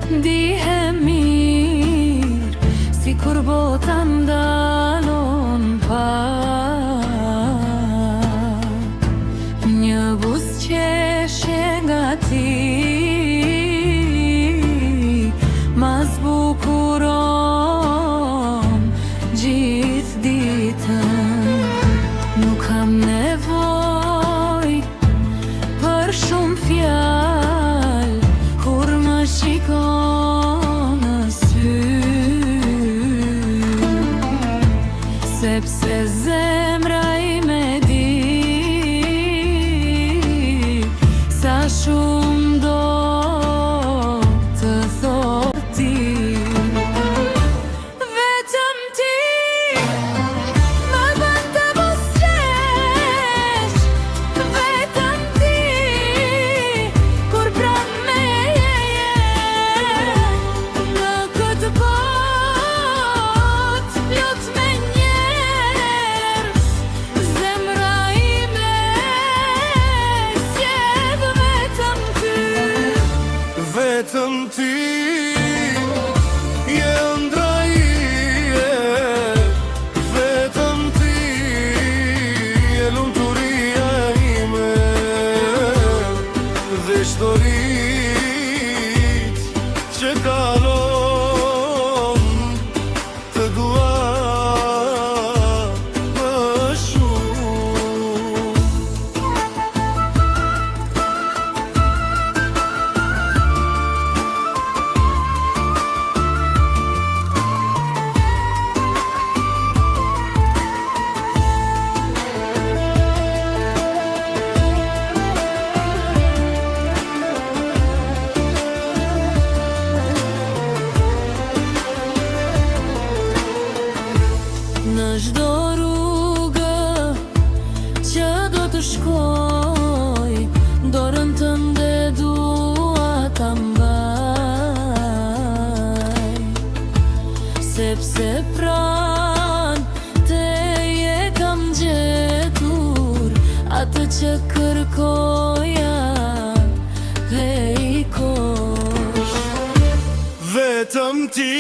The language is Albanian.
Dihe mirë, si kur bota ndalon pa një buzëqeshje nga ti, ma zbukuron gjithë ditën. Nuk kam nevoj për shumë fjalë kur më shikon në sy, sepse zemra ime di sa shumë do të thotë ti. Vetëm ti më bën të buzëqesh, vetëm ti kur pranë meje je në këtë botë plot me njerëz. Zemra ime sjell vetëm ty. Vetëm ti je ëndra ime, vetëm ti je lumturia ime dhe historit që kalon të dua më shumë. Në çdo rrugë që do të shkoj, dorën tënde dua ta mbaj, sepse pranë teje kam gjetur atë që kërkoja dhe i kosh. Vetëm ti